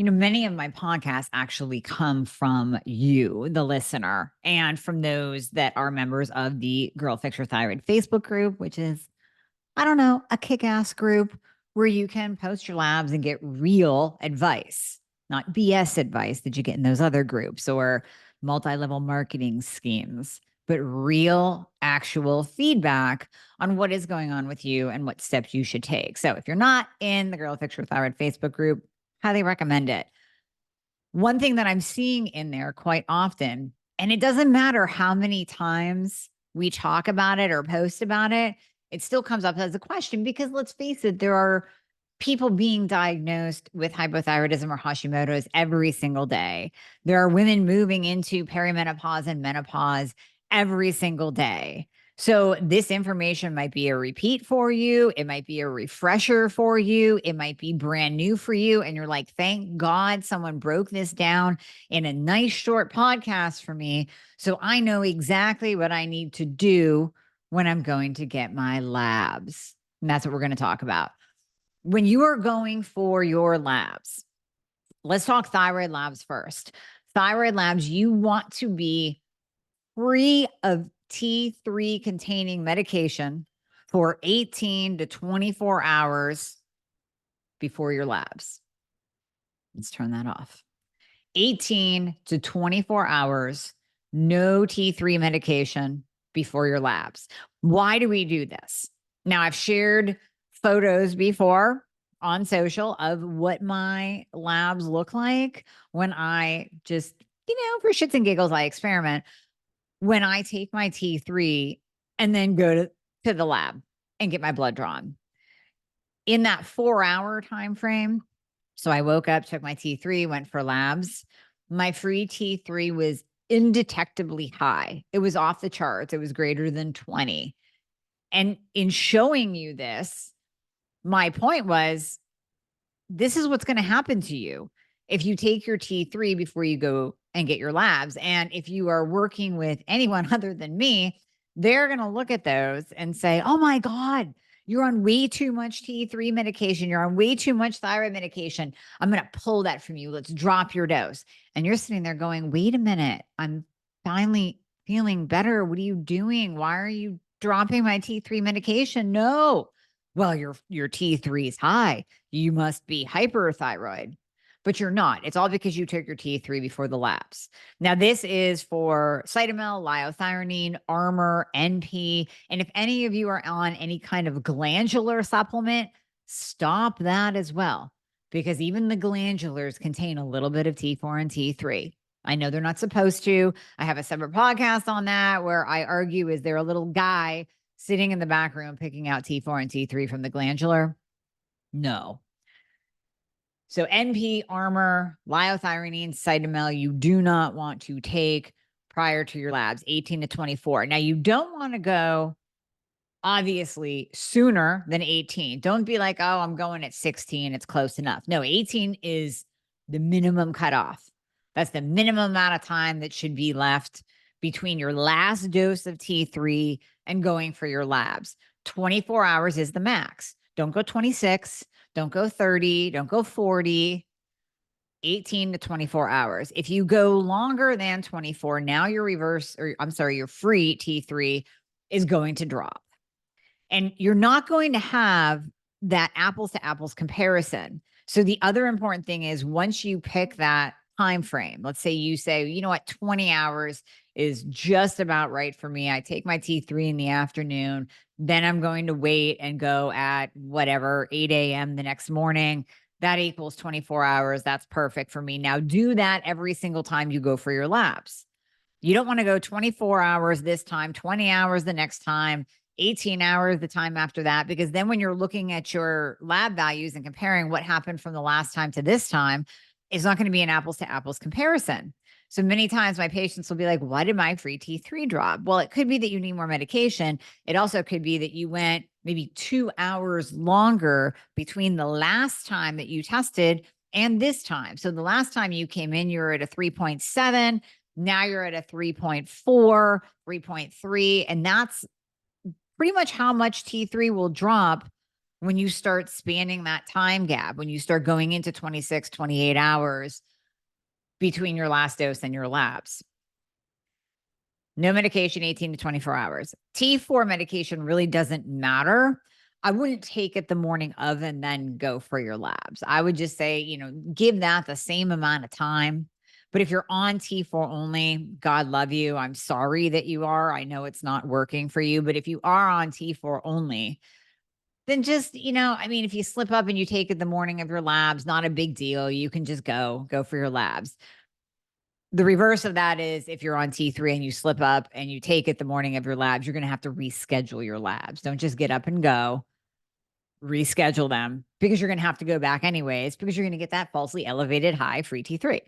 Many of my podcasts actually come from you, the listener, and from those that are members of the Girl Fix Your Thyroid Facebook group, which is, I don't know, a kick ass group where you can post your labs and get real advice, not BS advice that you get in those other groups or multi level marketing schemes, but real, actual feedback on what is going on with you and what steps you should take. So if you're not in the Girl Fix Your Thyroid Facebook group, highly recommend it. One thing that I'm seeing in there quite often, and it doesn't matter how many times we talk about it or post about it still comes up as a question because let's face it, there are people being diagnosed with hypothyroidism or Hashimoto's every single day. There are women moving into perimenopause and menopause every single day. So this information might be a repeat for you. It might be a refresher for you. It might be brand new for you. And you're like, thank God someone broke this down in a nice short podcast for me. So I know exactly what I need to do when I'm going to get my labs. And that's what we're going to talk about. When you are going for your labs, let's talk thyroid labs first. Thyroid labs, you want to be free of T3 containing medication for 18 to 24 hours before your labs. Let's turn that off. 18 to 24 hours, no T3 medication before your labs. Why do we do this? Now, I've shared photos before on social of what my labs look like when I just, for shits and giggles, I experiment. When I take my T3 and then go to the lab and get my blood drawn. In that 4-hour time frame, so I woke up, took my T3, went for labs. My free T3 was indetectably high. It was off the charts. It was greater than 20. And in showing you this, my point was, this is what's going to happen to you if you take your T3 before you go and get your labs. And if you are working with anyone other than me, they're going to look at those and say, oh my God, you're on way too much T3 medication. You're on way too much thyroid medication. I'm going to pull that from you. Let's drop your dose. And you're sitting there going, wait a minute, I'm finally feeling better. What are you doing? Why are you dropping my T3 medication? No. Well, your T3 is high. You must be hyperthyroid, but you're not. It's all because you took your T3 before the labs. Now, this is for Cytomel, liothyronine, Armour, NP. And if any of you are on any kind of glandular supplement, stop that as well, because even the glandulars contain a little bit of T4 and T3. I know they're not supposed to. I have a separate podcast on that where I argue, is there a little guy sitting in the back room picking out T4 and T3 from the glandular? No. So NP, Armour, liothyronine, Cytomel, you do not want to take prior to your labs, 18 to 24. Now, you don't want to go, obviously, sooner than 18. Don't be like, oh, I'm going at 16. It's close enough. No, 18 is the minimum cutoff. That's the minimum amount of time that should be left between your last dose of T3 and going for your labs. 24 hours is the max. Don't go 26. Don't go 30. Don't go 40. 18 to 24 hours. If you go longer than 24, now your your free T3 is going to drop. And you're not going to have that apples to apples comparison. So the other important thing is, once you pick that time frame, let's say you say, you know what, 20 hours is just about right for me. I take my T3 in the afternoon, then I'm going to wait and go at whatever, 8 a.m. the next morning. That equals 24 hours. That's perfect for me. Now do that every single time you go for your labs. You don't want to go 24 hours this time, 20 hours the next time, 18 hours the time after that, because then when you're looking at your lab values and comparing what happened from the last time to this time, it's not going to be an apples to apples comparison. So many times my patients will be like, why did my free T3 drop? Well, it could be that you need more medication. It also could be that you went maybe 2 hours longer between the last time that you tested and this time. So the last time you came in, you were at a 3.7. Now you're at a 3.4, 3.3. And that's pretty much how much T3 will drop When you start spanning that time gap, when you start going into 26, 28 hours between your last dose and your labs. No medication, 18 to 24 hours. T4 medication really doesn't matter. I wouldn't take it the morning of and then go for your labs. I would just say, give that the same amount of time. But if you're on T4 only, God love you. I'm sorry that you are. I know it's not working for you. But if you are on T4 only, then just, if you slip up and you take it the morning of your labs, not a big deal. You can just go for your labs. The reverse of that is if you're on T3 and you slip up and you take it the morning of your labs, you're going to have to reschedule your labs. Don't just get up and go. Reschedule them because you're going to have to go back anyways because you're going to get that falsely elevated high free T3.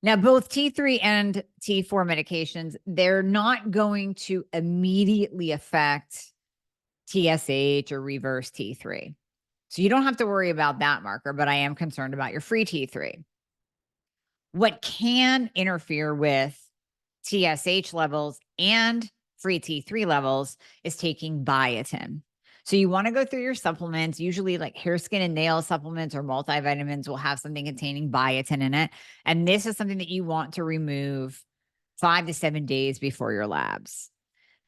Now, both T3 and T4 medications, they're not going to immediately affect TSH or reverse T3. So you don't have to worry about that marker, but I am concerned about your free T3. What can interfere with TSH levels and free T3 levels is taking biotin. So you want to go through your supplements, usually like hair, skin, and nail supplements or multivitamins will have something containing biotin in it. And this is something that you want to remove 5 to 7 days before your labs.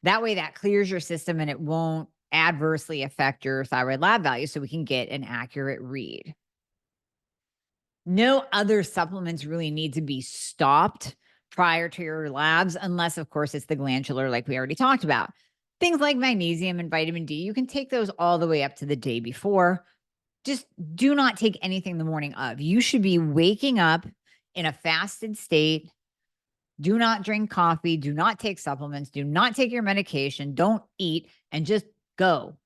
That way that clears your system and it won't adversely affect your thyroid lab value so we can get an accurate read. No other supplements really need to be stopped prior to your labs, unless, of course, it's the glandular, like we already talked about. Things like magnesium and vitamin D, you can take those all the way up to the day before. Just do not take anything the morning of. You should be waking up in a fasted state. Do not drink coffee. Do not take supplements. Do not take your medication. Don't eat and just go.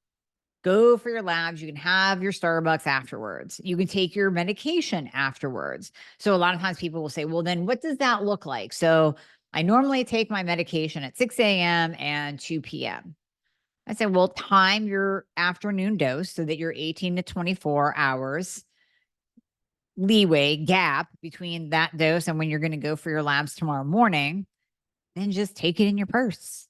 Go for your labs. You can have your Starbucks afterwards. You can take your medication afterwards. So a lot of times people will say, well, then what does that look like? So I normally take my medication at 6 a.m. and 2 p.m. I say, well, time your afternoon dose so that you're 18 to 24 hours leeway gap between that dose and when you're going to go for your labs tomorrow morning. Then just take it in your purse,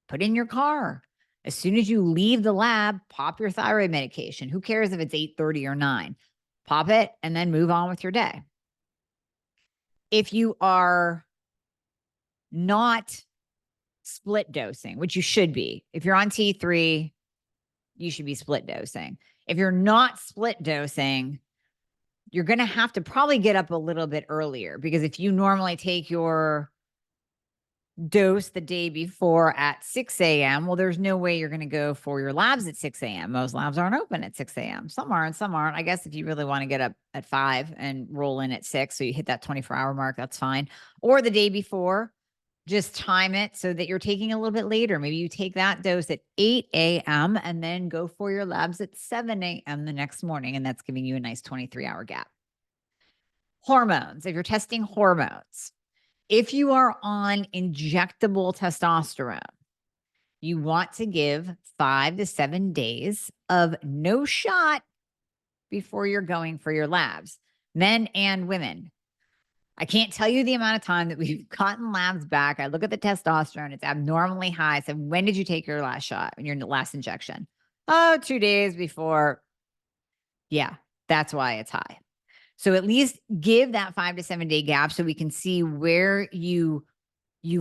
put it in your car. As soon as you leave the lab, pop your thyroid medication. Who cares if it's 8:30 or 9? Pop it and then move on with your day. If you are not split dosing, which you should be, if you're on T3, you should be split dosing. If you're not split dosing, you're going to have to probably get up a little bit earlier because if you normally take your dose the day before at 6 a.m. Well, there's no way you're going to go for your labs at 6 a.m. Most labs aren't open at 6 a.m. Some are and some aren't. I guess if you really want to get up at 5 and roll in at 6, so you hit that 24-hour mark, that's fine. Or the day before, just time it so that you're taking a little bit later. Maybe you take that dose at 8 a.m. and then go for your labs at 7 a.m. the next morning. And that's giving you a nice 23-hour gap. Hormones, if you're testing hormones, if you are on injectable testosterone, you want to give 5 to 7 days of no shot before you're going for your labs, men and women. I can't tell you the amount of time that we've gotten labs back. I look at the testosterone, it's abnormally high. I said, when did you take your last shot, your last injection? Oh, 2 days before. Yeah, that's why it's high. So at least give that 5 to 7 day gap so we can see where you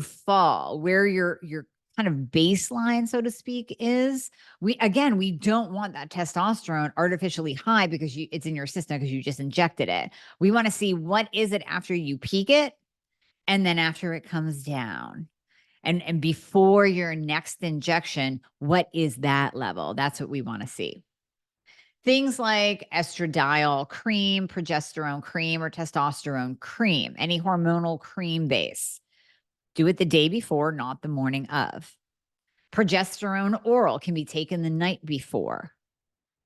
fall, where your kind of baseline, so to speak, is. We don't want that testosterone artificially high because it's in your system because you just injected it. We want to see what is it after you peak it and then after it comes down. And before your next injection, what is that level? That's what we want to see. Things like estradiol cream, progesterone cream, or testosterone cream, any hormonal cream base. Do it the day before, not the morning of. Progesterone oral can be taken the night before.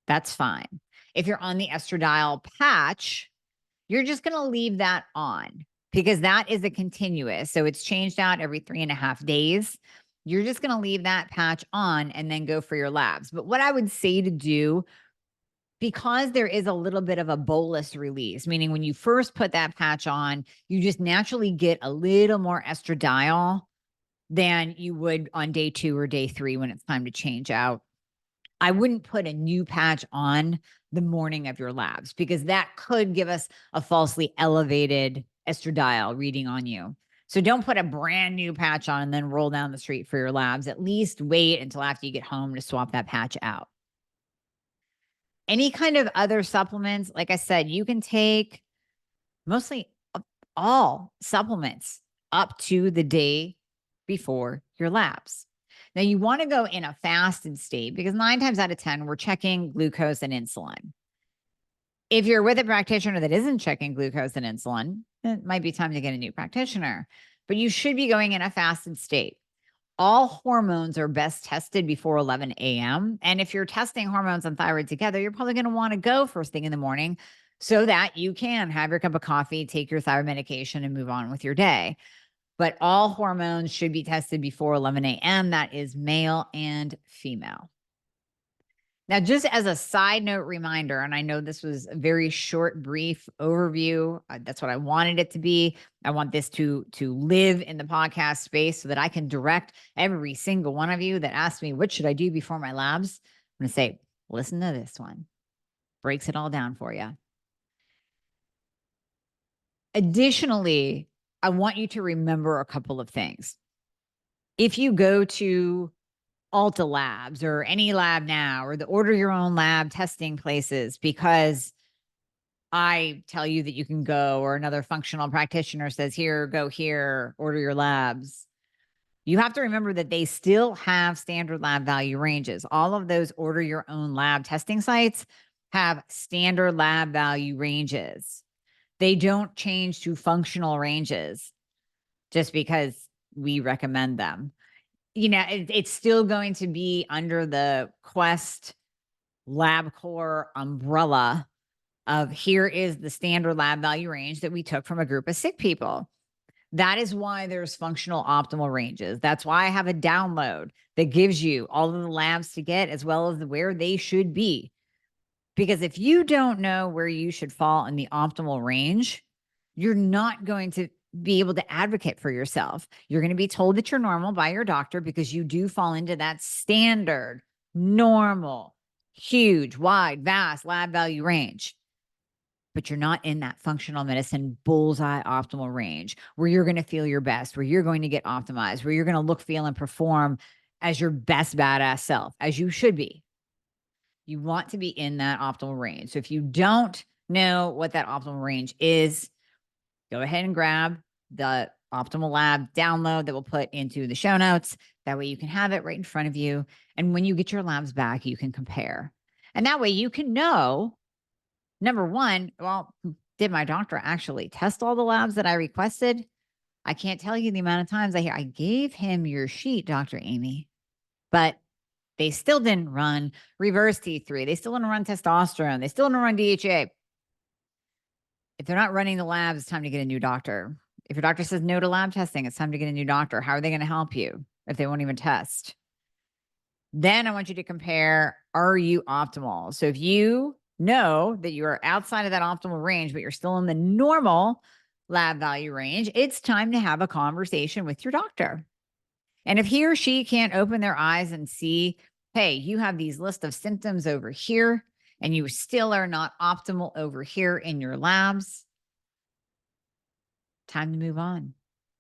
That's fine. If you're on the estradiol patch, you're just going to leave that on because that is a continuous. So it's changed out every 3.5 days. You're just going to leave that patch on and then go for your labs. But what I would say to do, because there is a little bit of a bolus release, meaning when you first put that patch on, you just naturally get a little more estradiol than you would on day 2 or day 3 when it's time to change out I wouldn't put a new patch on the morning of your labs because that could give us a falsely elevated estradiol reading on you. So don't put a brand new patch on and then roll down the street for your labs. At least wait until after you get home to swap that patch out. Any kind of other supplements, like I said, you can take mostly all supplements up to the day before your labs. Now, you want to go in a fasted state because 9 times out of 10, we're checking glucose and insulin. If you're with a practitioner that isn't checking glucose and insulin, it might be time to get a new practitioner, but you should be going in a fasted state. All hormones are best tested before 11 a.m. And if you're testing hormones and thyroid together, you're probably going to want to go first thing in the morning so that you can have your cup of coffee, take your thyroid medication, and move on with your day. But all hormones should be tested before 11 a.m. That is male and female. Now, just as a side note reminder, and I know this was a very short, brief overview. That's what I wanted it to be. I want this to live in the podcast space so that I can direct every single one of you that asks me, what should I do before my labs? I'm going to say, listen to this one. Breaks it all down for you. Additionally, I want you to remember a couple of things. If you go to Alta Labs or any lab now or the order your own lab testing places because I tell you that you can go or another functional practitioner says, here, go here, order your labs. You have to remember that they still have standard lab value ranges. All of those order your own lab testing sites have standard lab value ranges. They don't change to functional ranges just because we recommend them. It's still going to be under the Quest LabCorp umbrella of here is the standard lab value range that we took from a group of sick people. That is why there's functional optimal ranges. That's why I have a download that gives you all of the labs to get as well as where they should be. Because if you don't know where you should fall in the optimal range, you're not going to be able to advocate for yourself. You're going to be told that you're normal by your doctor because you do fall into that standard, normal, huge, wide, vast lab value range. But you're not in that functional medicine bullseye optimal range where you're going to feel your best, where you're going to get optimized, where you're going to look, feel, and perform as your best badass self, as you should be. You want to be in that optimal range. So if you don't know what that optimal range is, go ahead and grab the Optimal Lab download that we'll put into the show notes. That way you can have it right in front of you. And when you get your labs back, you can compare. And that way you can know, number one, well, did my doctor actually test all the labs that I requested? I can't tell you the amount of times I hear, I gave him your sheet, Dr. Amy, but they still didn't run reverse T3. They still didn't run testosterone. They still didn't run DHA. If they're not running the labs, it's time to get a new doctor. If your doctor says no to lab testing, it's time to get a new doctor. How are they going to help you if they won't even test? Then I want you to compare, are you optimal? So if you know that you are outside of that optimal range, but you're still in the normal lab value range, it's time to have a conversation with your doctor. And if he or she can't open their eyes and see, hey, you have these list of symptoms over here, and you still are not optimal over here in your labs, time to move on.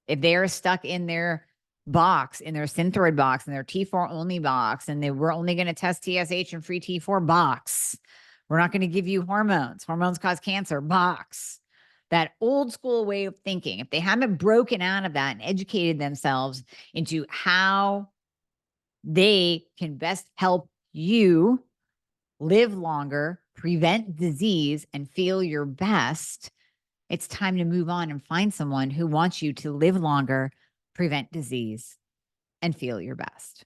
If they are stuck in their box, in their Synthroid box, in their T4 only box, and we're only going to test TSH and free T4 box, we're not going to give you hormones. Hormones cause cancer box. That old school way of thinking, if they haven't broken out of that and educated themselves into how they can best help you live longer, prevent disease, and feel your best, it's time to move on and find someone who wants you to live longer, prevent disease, and feel your best.